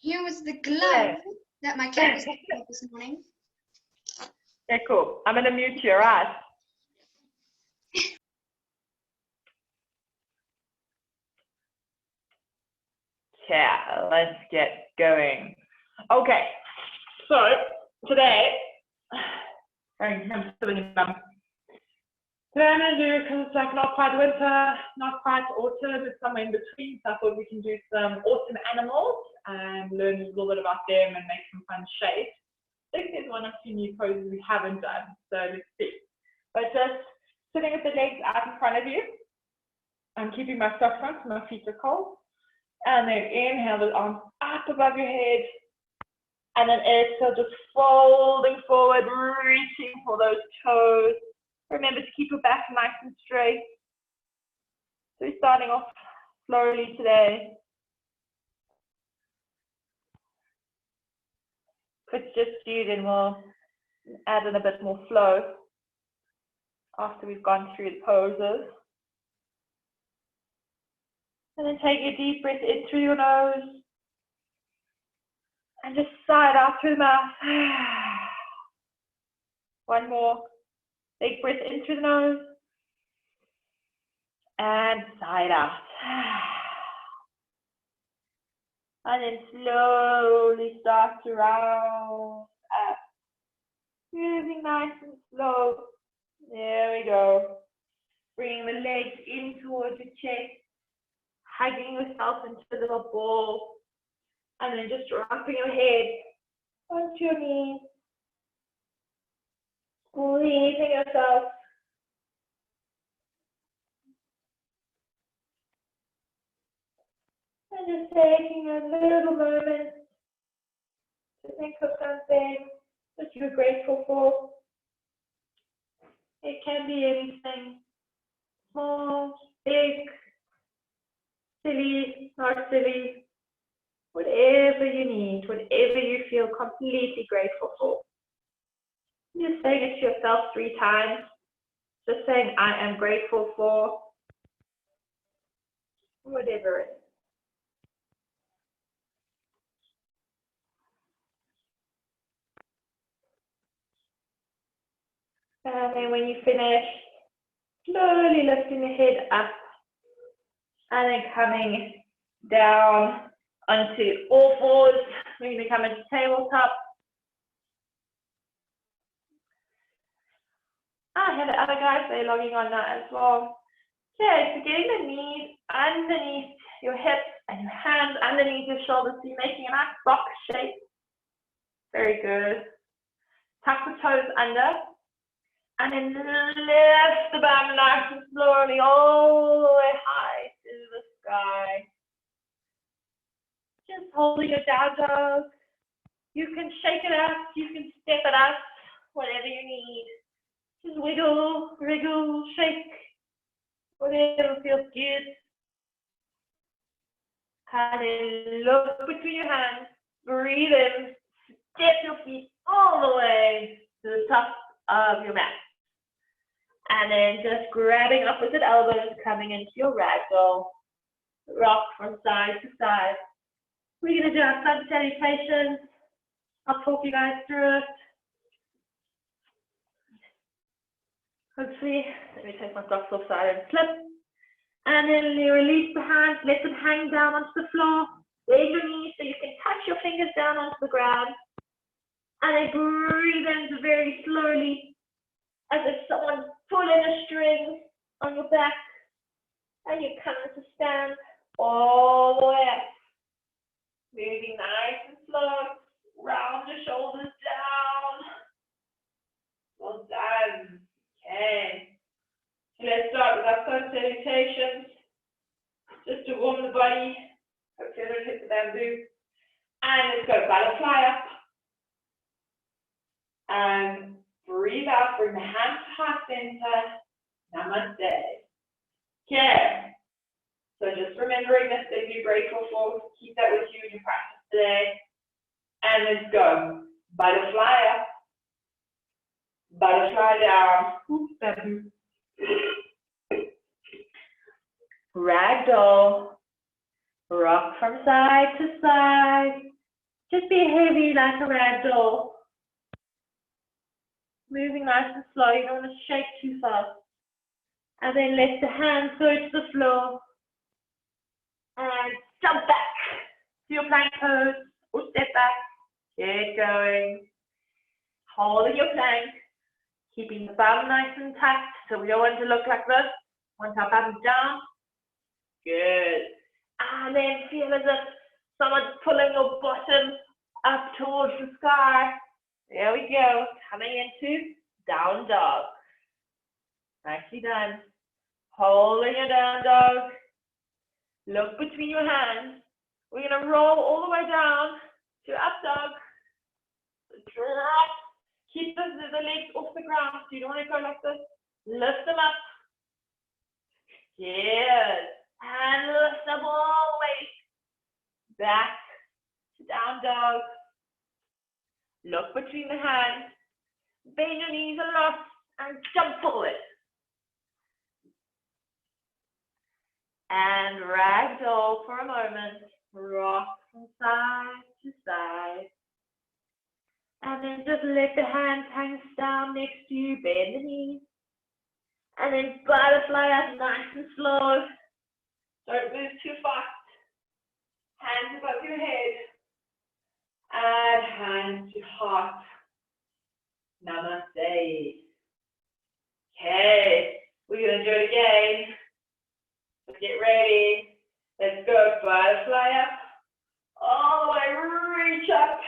Here was the glove that my cat was picking up this morning. Okay, cool. I'm going to mute you, all right? Yeah, let's get going. Okay, so today, I'm sitting today I'm going to do, because it's like not quite winter, not quite autumn, it's somewhere in between, so I thought we can do some autumn animals and learn a little bit about them and make some fun shapes. I think there's one or two new poses we haven't done, so let's see. But just sitting with the legs out in front of you. I'm keeping my socks on so my feet are cold. And then inhale the arms up above your head. And then exhale, just folding forward, reaching for those toes. Remember to keep your back nice and straight. So we're starting off slowly today. If it's just you, then we'll add in a bit more flow after we've gone through the poses. And then take a deep breath in through your nose. And just sigh it out through the mouth. One more. Big breath in through the nose. And sigh it out. And then slowly start to round up. Moving nice and slow. There we go. Bringing the legs in towards your chest. Hugging yourself into a little ball. And then just dropping your head onto your knees. Squeezing yourself. And just taking a little moment to think of something that you're grateful for. It can be anything, small, big, silly, not silly, whatever you need, whatever you feel completely grateful for. Just saying it to yourself 3 times, just saying I am grateful for whatever it is. And then when you finish, slowly lifting the head up and then coming down onto all fours. We're going to come into tabletop. I have the other guys, they're logging on now as well. Okay, so getting the knees underneath your hips and your hands underneath your shoulders, so you're making a nice box shape. Very good. Tuck the toes under. And then lift the bum nice and slowly all the way high to the sky. Just holding your down dog. You can shake it up, you can step it up, whatever you need. Just wiggle, wriggle, shake, whatever feels good. And then look between your hands, breathe in, step your feet all the way to the top of your mat. And then just grabbing opposite elbows, coming into your ragdoll. Rock from side to side. We're going to do our sun salutations. I'll talk you guys through it. Hopefully, let me take my socks off so I don't slip. And then you release the hands, let them hang down onto the floor. Raise your knees so you can touch your fingers down onto the ground. And then breathe in very slowly, as if someone's pulling a string on your back. And you come into stand all the way up. Moving nice and slow. Round the shoulders down. Well done. Okay. So let's start with our sun salutations. Just to warm the body. Hopefully I don't hit the bamboo. And let's go butterfly up. And breathe out, bring the hands to heart center. Namaste. Okay. So just remembering this thing you're grateful for. Keep that with you in your practice today. And let's go. Butterfly up. Butterfly down. Oops, bamboo. Ragdoll. Rock from side to side. Just be heavy like a rag doll. Moving nice and slow, you don't want to shake too fast. And then let the hands go to the floor. And jump back to your plank pose or step back. Get going. Holding your plank. Keeping the bum nice and tight. So we don't want to look like this. Once our bum's down. Good. And then feel as if someone's pulling your bottom up towards the sky. There we go. Coming into down dog. Nicely done. Holding your down dog. Look between your hands. We're going to roll all the way down to up dog. Drop. Keep the legs off the ground. So you don't want to go like this. Lift them up. Good. And lift them all the way back to down dog. Look between the hands. Bend your knees a lot and jump forward. And ragdoll for a moment. Rock from side to side. And then just let the hands hang down next to you. Bend the knees. And then butterfly up nice and slow. Don't move too fast. Hands above your head. And hands to heart. Namaste. Okay, we're going to do it again. So get ready. Let's go. Butterfly up. All the way, reach up.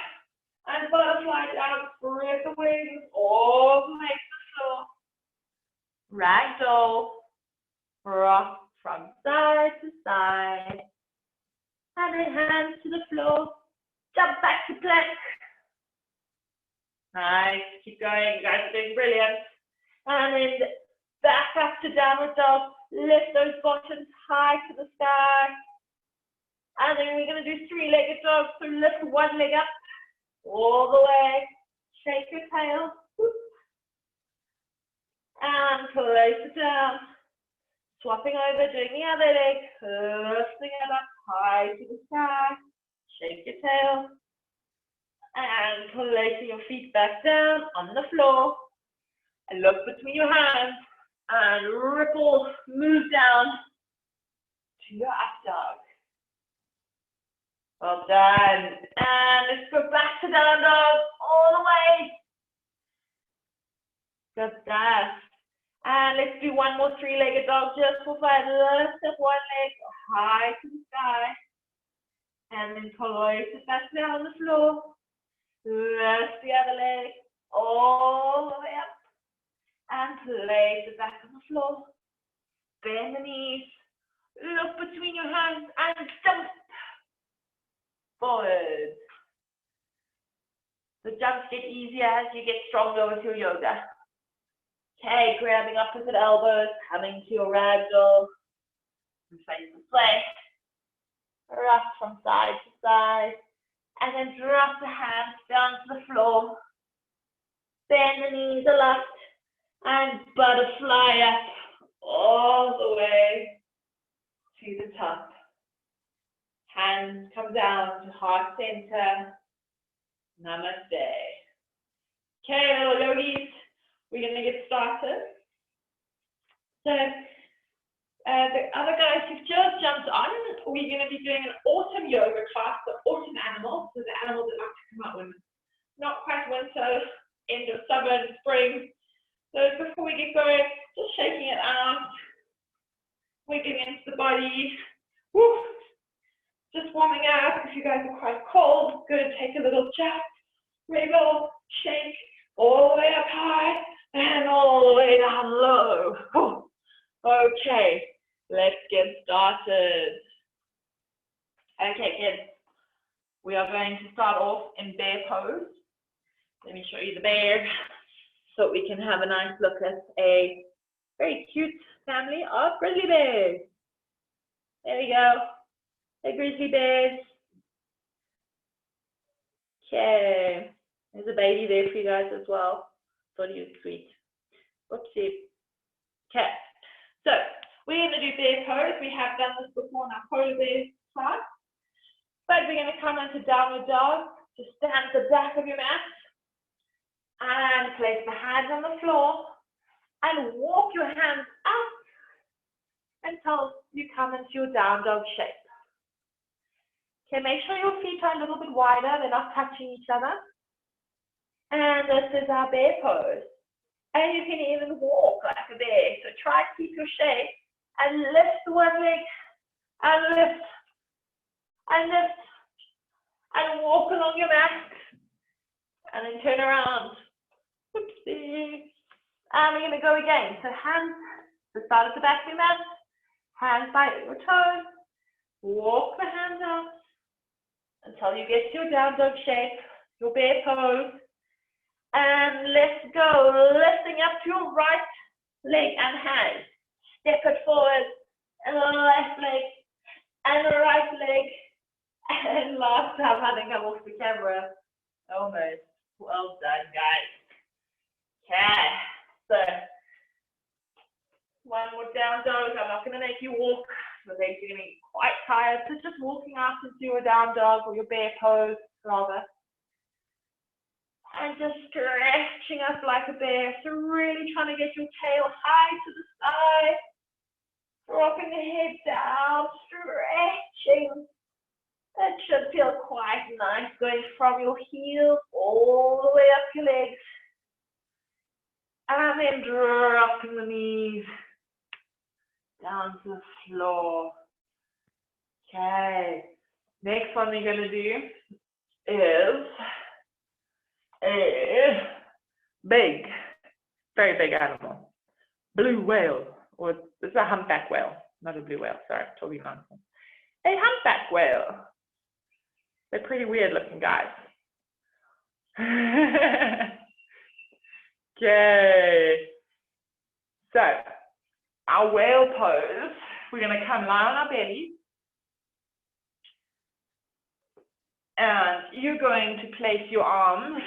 And butterfly down. Spread the wings. All the way to the floor. Ragdoll. Rock from side to side. And then hands to the floor. Jump back to plank. Nice. Keep going. You guys are doing brilliant. And then back up to downward dog. Lift those bottoms high to the sky. And then we're going to do three-legged dogs. So lift one leg up all the way. Shake your tail. And close it down. Swapping over, doing the other leg. Lifting it up high to the sky. Shake your tail. And placing your feet back down on the floor. And look between your hands. And ripple, move down to your up dog. Well done. And let's go back to down dog all the way. Good stuff. And let's do one more three-legged dog just for fun. Lift up one leg high to the sky. And then place it back down on the floor. Lift the other leg all the way up. And place it back on the floor. Bend the knees. Look between your hands and jump forward. The jumps get easier as you get stronger with your yoga. Okay, grabbing opposite elbows, coming to your ragdoll. And face this way. Rock from side to side. And then drop the hands down to the floor. Bend the knees a lot. And butterfly up all the way to the top. Hands come down to heart center. Namaste. Okay, little yogis, we're going to get started. So, the other guys who've just jumped on, we're going to be doing an autumn yoga class, the autumn animals, so the animals that like to come out when not quite winter, end of summer and spring. So before we get going, just shaking it out, wiggling into the body. Woo. Just warming up. If you guys are quite cold, good. Take a little jump, wriggle, shake, all the way up high and all the way down low. Woo. Okay, let's get started. Okay, kids, we are going to start off in bear pose. Let me show you the bear so we can have a nice look at a very cute family of grizzly bears. There we go. The grizzly bears. Okay, there's a baby there for you guys as well. Thought he was sweet. Whoopsie. Okay, so we're going to do bear pose. We have done this before in our polar bear class. But we're going to come into downward dog. Just stand at the back of your mat and place the hands on the floor and walk your hands up until you come into your down dog shape. Okay, make sure your feet are a little bit wider, they're not touching each other. And this is our bear pose. And you can even walk like a bear. So try to keep your shape and lift one leg and lift and lift and walk along your mat and then turn around. Oopsie. And we're going to go again. So hands to start at the back of your mat, hands by your toes, walk the hands out until you get to your down dog shape, your bear pose. And let's go, lifting up to your right leg and hand. Step it forward, and left leg, and right leg. And last time I think I'm off the camera. Almost. Well done, guys. Okay, so one more down dog. I'm not going to make you walk. The legs are going to be quite tired. So just walking out into your down dog or your bear pose, rather. And just stretching up like a bear. So really trying to get your tail high to the side. Dropping the head down, stretching. That should feel quite nice, going from your heels all the way up your legs. And then dropping the knees down to the floor. Okay. Next one we're going to do is a big, very big animal. Blue whale, or it's a humpback whale, not a blue whale, sorry, talking nonsense. A humpback whale. They're pretty weird looking guys. Okay. So, our whale pose, we're going to come lie on our belly. And you're going to place your arms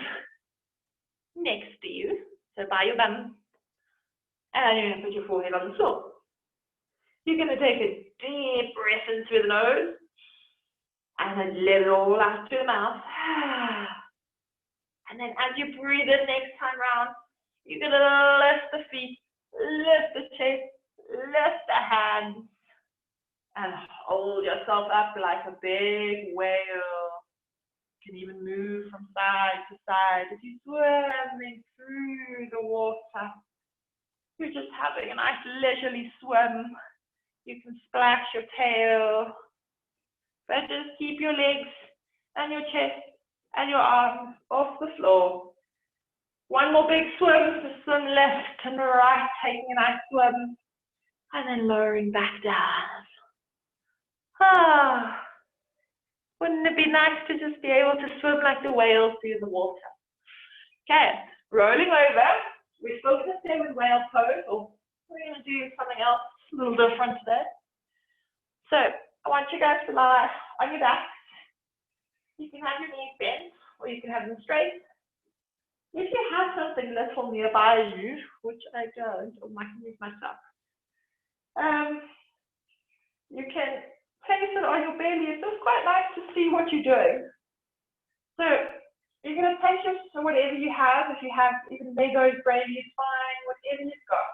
next to you, so by your bum. And you're going to put your forehead on the floor. You're going to take a deep breath in through the nose. And then let it all out through the mouth. And then as you breathe in next time round, you're going to lift the feet, lift the chest, lift the hands, and hold yourself up like a big whale. You can even move from side to side as you're swimming through the water. You're just having a nice leisurely swim. You can splash your tail. But just keep your legs and your chest and your arms off the floor. One more big swim, so swim left and right, taking a nice swim, and then lowering back down. Ah, wouldn't it be nice to just be able to swim like the whales through the water? Okay, rolling over. We're still going to stay with whale pose, or we're going to do something else a little different today. So, I want you guys to lie on your back. You can have your knees bent, or you can have them straight. If you have something little nearby you, which I don't, or I can use myself, you can place it on your belly. It's just quite nice to see what you're doing. So, you're going to place your, so whatever you have, if you have even Legos, gravy is fine, whatever you've got.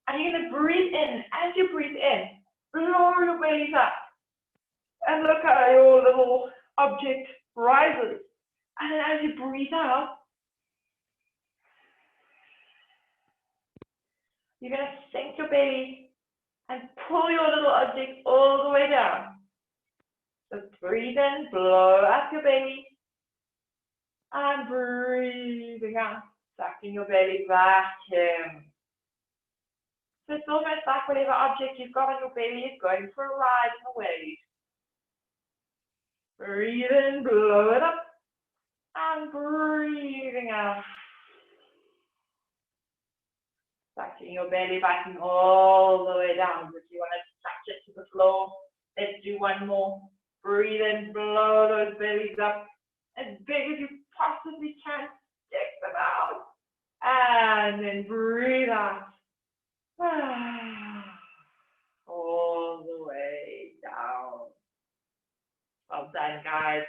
And you're going to breathe in. As you breathe in, lower your belly up. And look how your little object rises. And then as you breathe out, you're going to sink your belly and pull your little object all the way down. So breathe in, blow up your belly. And breathing out, sucking your belly back in. So it's almost like whatever object you've got on your belly is going for a ride in the wave. Breathe in, blow it up, and breathing out. Sucking your belly back in all the way down. If you want to touch it to the floor, let's do one more. Breathe in, blow those bellies up as big as you possibly can. Stick them out. And then breathe out. All the way down. Well done, guys.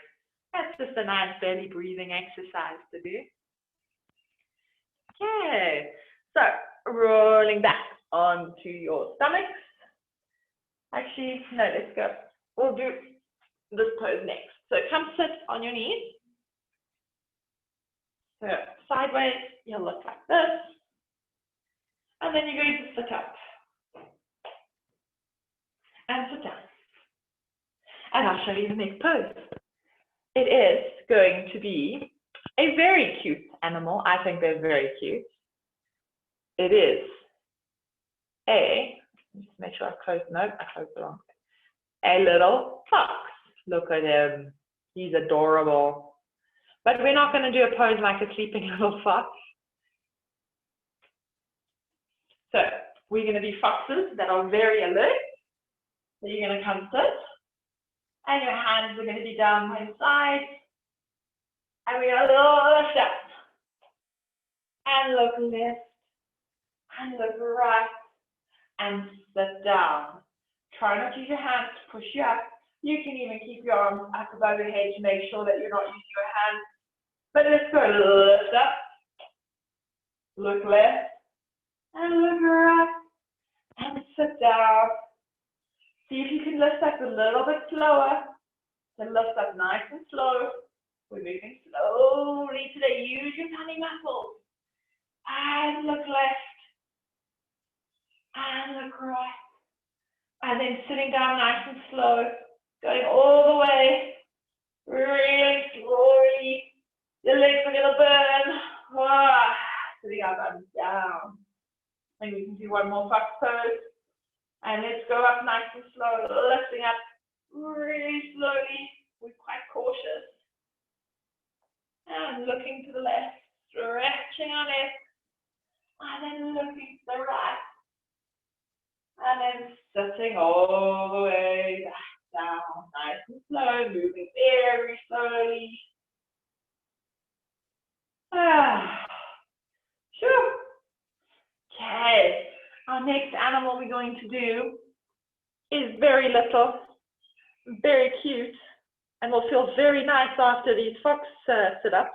That's just a nice belly breathing exercise to do. Okay, so rolling back onto your stomachs. Actually, no, let's go. We'll do this pose next. So come sit on your knees. So sideways, you'll look like this. And then you're going to sit up. And sit down. And I'll show you the next pose. It is going to be a very cute animal. I think they're very cute. It is just make sure I close, no, I closed the wrong way. A little fox. Look at him. He's adorable. But we're not going to do a pose like a sleeping little fox. So we're going to be foxes that are very alert. So you're going to come sit. And your hands are going to be down by your sides. And we're going to lift up. And look left. And look right. And sit down. Try not to use your hands to push you up. You can even keep your arms up above your head to make sure that you're not using your hands. But let's go. Lift up. Look left. And look right. And sit down. See if you can lift up a little bit slower. So lift up nice and slow. We're moving slowly today. Use your tummy muscles. And look left. And look right. And then sitting down nice and slow. Going all the way. Really slowly. Your legs are going to burn. Sitting up and down. And we can do one more fox pose. And let's go up nice and slow, lifting up really slowly. We're quite cautious. And looking to the left, stretching our neck. And then looking to the right. And then sitting all the way back down, nice and slow, moving very slowly. Sure. Okay. Our next animal we're going to do is very little, very cute, and will feel very nice after these fox sit-ups.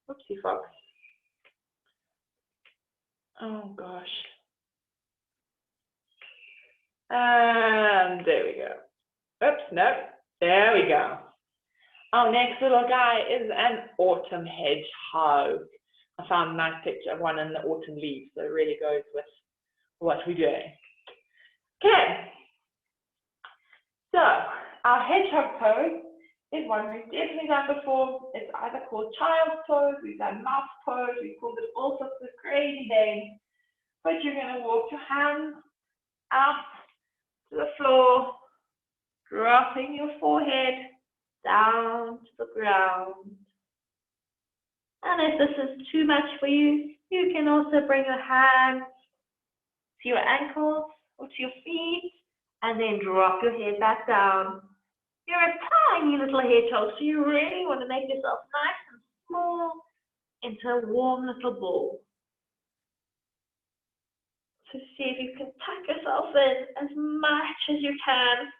Oopsie fox. Oh gosh. And there we go. Oops, no. There we go. Our next little guy is an autumn hedgehog. I found a nice picture of one in the autumn leaves, so it really goes with what we're doing. Okay. So, our hedgehog pose is one we've definitely done before. It's either called child's pose, we've done mouse pose, we've called it all sorts of crazy names. But you're going to walk your hands out to the floor, dropping your forehead down to the ground. And if this is too much for you, you can also bring your hands to your ankles or to your feet and then drop your head back down. You're a tiny little hedgehog, so you really want to make yourself nice and small into a warm little ball. So see if you can tuck yourself in as much as you can,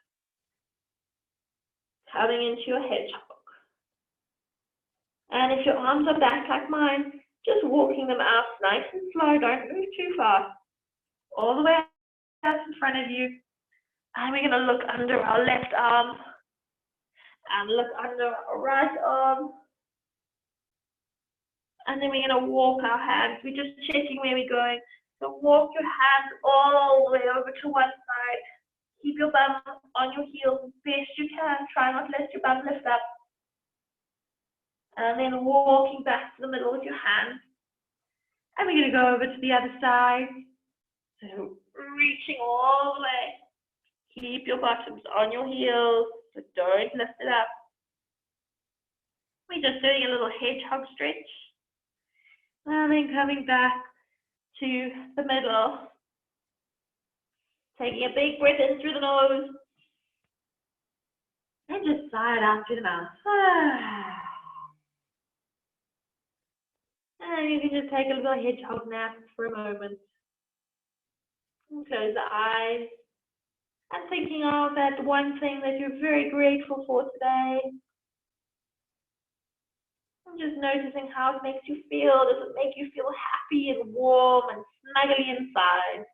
coming into your hedgehog. And if your arms are back like mine, just walking them out nice and slow, don't move too fast. All the way out in front of you. And we're going to look under our left arm and look under our right arm. And then we're going to walk our hands. We're just checking where we're going. So walk your hands all the way over to one side. Keep your bum on your heels as best you can. Try not to let your bum lift up. And then walking back to the middle with your hands. And we're going to go over to the other side. So reaching all the way. Keep your bottoms on your heels, so don't lift it up. We're just doing a little hedgehog stretch. And then coming back to the middle. Taking a big breath in through the nose. And just sigh it out through the mouth. And you can just take a little hedgehog nap for a moment. And close the eyes. And thinking of that one thing that you're very grateful for today. And just noticing how it makes you feel. Does it make you feel happy and warm and snuggly inside?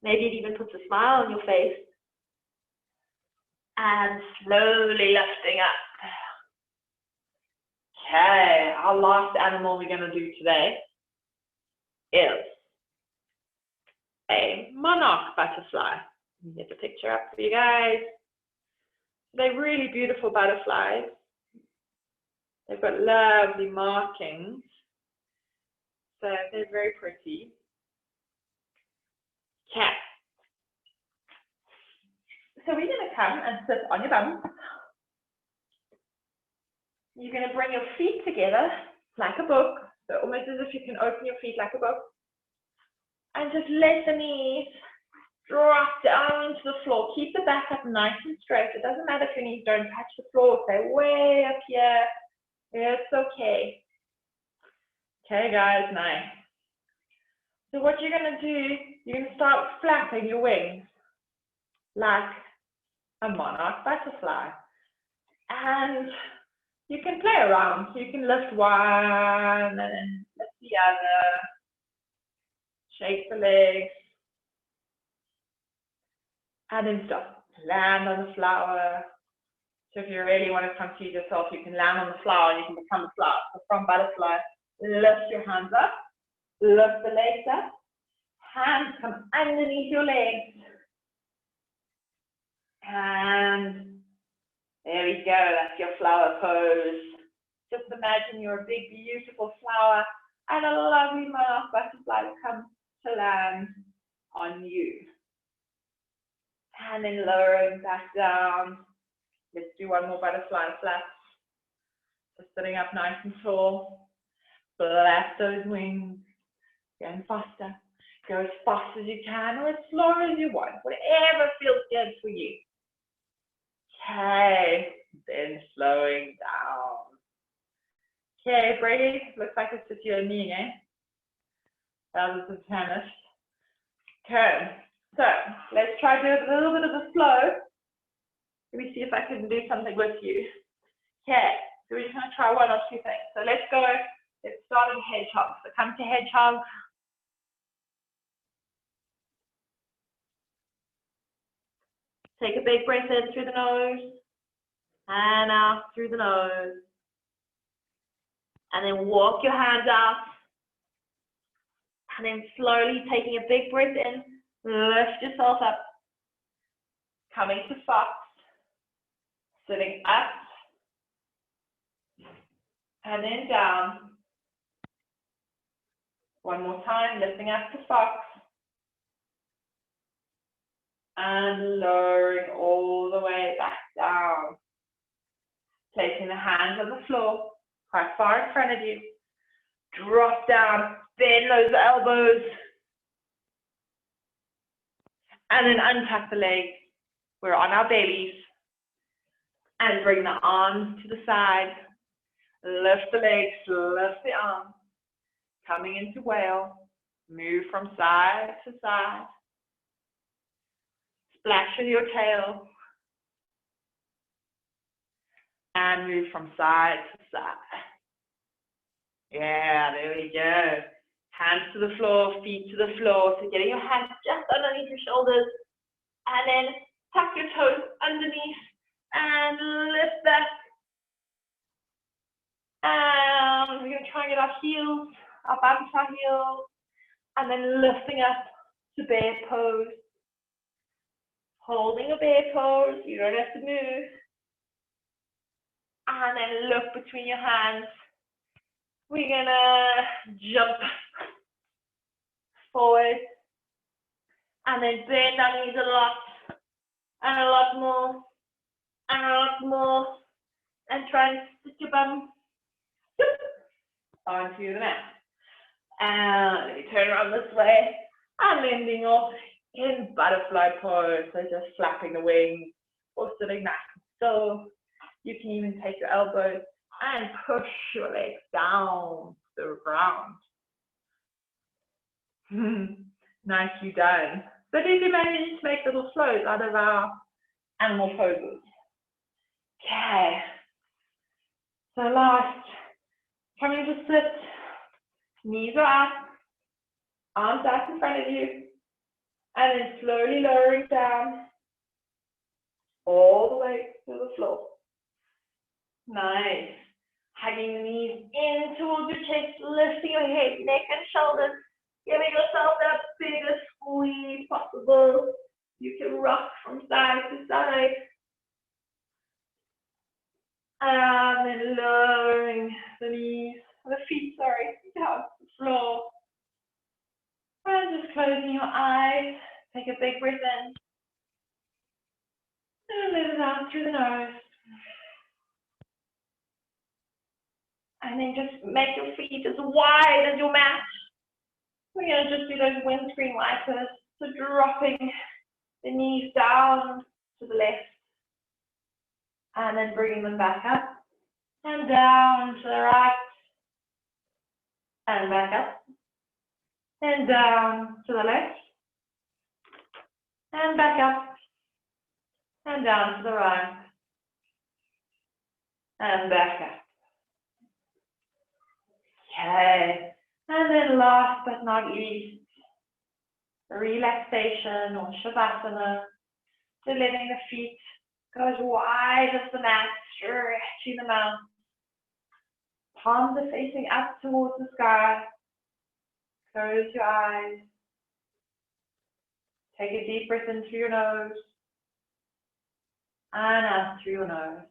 Maybe it even puts a smile on your face. And slowly lifting up. Okay, our last animal we're going to do today is a monarch butterfly. Get the picture up for you guys. They're really beautiful butterflies. They've got lovely markings. So they're very pretty. Okay. So we're going to come and sit on your bum. You're going to bring your feet together like a book. So almost as if you can open your feet like a book. And just let the knees drop down to the floor. Keep the back up nice and straight. It doesn't matter if your knees don't touch the floor. Stay way up here. It's okay. Okay, guys, nice. So what you're going to do, you're going to start flapping your wings like a monarch butterfly. And you can play around. So you can lift one and then lift the other. Shake the legs. And then stop. Land on the flower. So if you really want to confuse yourself, you can land on the flower and you can become a flower. So from butterfly, lift your hands up. Lift the legs up. Hands come underneath your legs. And there we go. That's your flower pose. Just imagine you're a big, beautiful flower and a lovely monarch butterfly will come to land on you. And then lowering back down. Let's do one more butterfly flaps. So sitting up nice and tall. Flap those wings. Going faster. Go as fast as you can or as slow as you want. Whatever feels good for you. Okay. Then slowing down. Okay, Brady. Looks like it's just you and me, eh? That was the tennis. Okay. So let's try to do a little bit of a flow. Let me see if I can do something with you. Okay, so we're just going to try one or two things. So let's go. Let's start in hedgehog. So come to hedgehog. Take a big breath in through the nose and out through the nose. And then walk your hands out. And then slowly taking a big breath in, lift yourself up. Coming to fox. Sitting up. And then down. One more time, lifting up to fox. And lowering all the way back down. Placing the hands on the floor, quite far in front of you. Drop down, bend those elbows. And then untuck the legs. We're on our bellies. And bring the arms to the side. Lift the legs, lift the arms. Coming into whale. Move from side to side. Splash with your tail. And move from side to side. Yeah, there we go. Hands to the floor, feet to the floor. So getting your hands just underneath your shoulders. And then tuck your toes underneath. And lift back. And we're going to try and get our heels, our bottom to our heels. And then lifting up to bear pose. Holding a bear pose. You don't have to move. And then look between your hands. We're going to jump forward. And then bend our knees a lot. And a lot more. And a lot more. And try and stick your bum onto the mat. And let me turn around this way. And landing off in butterfly pose. So just flapping the wings or sitting nice and still. You can even take your elbows and push your legs down to the ground. Nicely done. So these are managed to make little flows out of our animal poses. Okay. So last, coming to sit, knees are up, arms out in front of you, and then slowly lowering down all the way to the floor. Nice. Hugging the knees in towards your chest, lifting your head, neck and shoulders, giving yourself that biggest squeeze possible. You can rock from side to side. And then lowering the knees, the feet, down to the floor. And just closing your eyes. Take a big breath in. And let it out through the nose. And then just make your feet as wide as your mat. We're going to just do those windscreen wipers. So dropping the knees down to the left. And then bringing them back up. And down to the right. And back up. And down to the left. And back up. And down to the right. And back up. Okay. And then last but not least, relaxation or shavasana. So letting the feet go as wide as the mat, stretching them out. Palms are facing up towards the sky. Close your eyes. Take a deep breath in through your nose and out through your nose.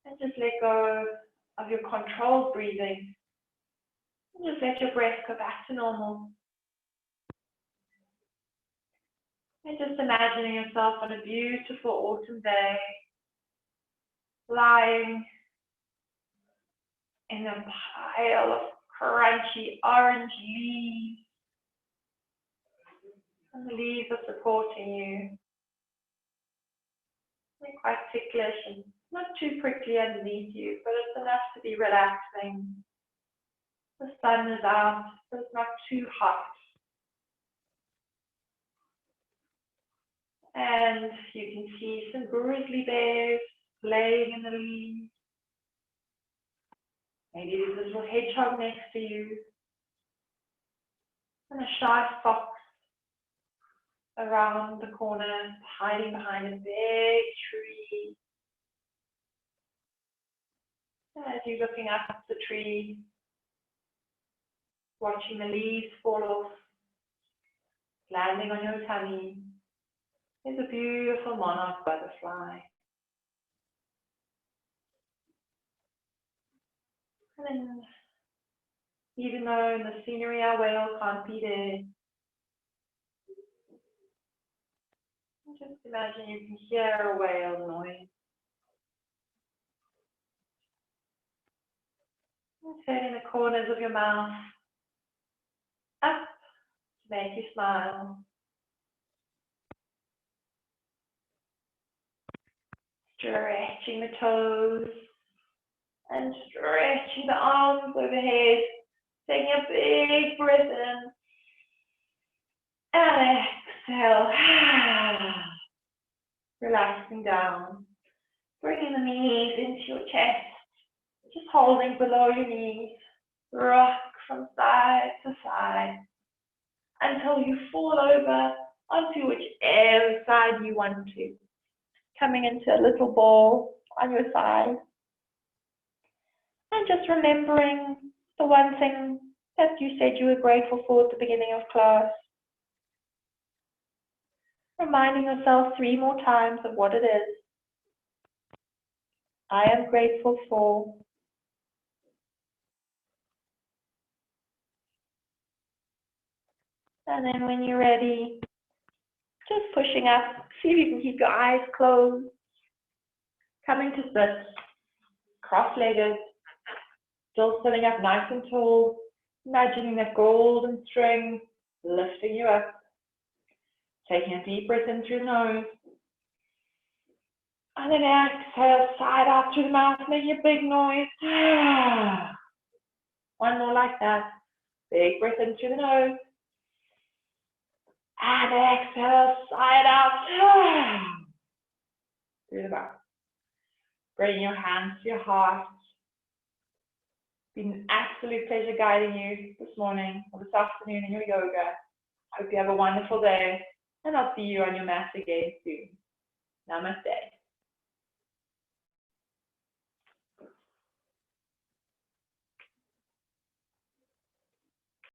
And just let go of your controlled breathing. And just let your breath go back to normal. And just imagining yourself on a beautiful autumn day, lying in a pile of crunchy orange leaves. And the leaves are supporting you. They're quite ticklish and not too prickly underneath you, but it's enough to be relaxing. The sun is out, but it's not too hot. And you can see some grizzly bears playing in the leaves. Maybe there's a little hedgehog next to you. And a shy fox around the corner, hiding behind a big tree. And as you're looking up the tree, watching the leaves fall off, landing on your tummy, is a beautiful monarch butterfly. And then, even though in the scenery our whale can't be there, just imagine you can hear a whale noise. And turning the corners of your mouth up to make you smile. Stretching the toes and stretching the arms overhead. Taking a big breath in and exhale. Relaxing down. Bringing the knees into your chest. Just holding below your knees. Rock from side to side until you fall over onto whichever side you want to. Coming into a little ball on your side. And just remembering the one thing that you said you were grateful for at the beginning of class. Reminding yourself 3 more times of what it is. I am grateful for. And then when you're ready, just pushing up. See if you can keep your eyes closed. Coming to sit, cross-legged, still sitting up nice and tall. Imagining that golden string lifting you up. Taking a deep breath in through the nose. And then exhale, side out through the mouth, making a big noise. One more like that. Big breath in through the nose. And exhale, side out. Through the mouth. Bring your hands to your heart. It's been an absolute pleasure guiding you this morning or this afternoon in your yoga. Hope you have a wonderful day, and I'll see you on your mat again soon. Namaste.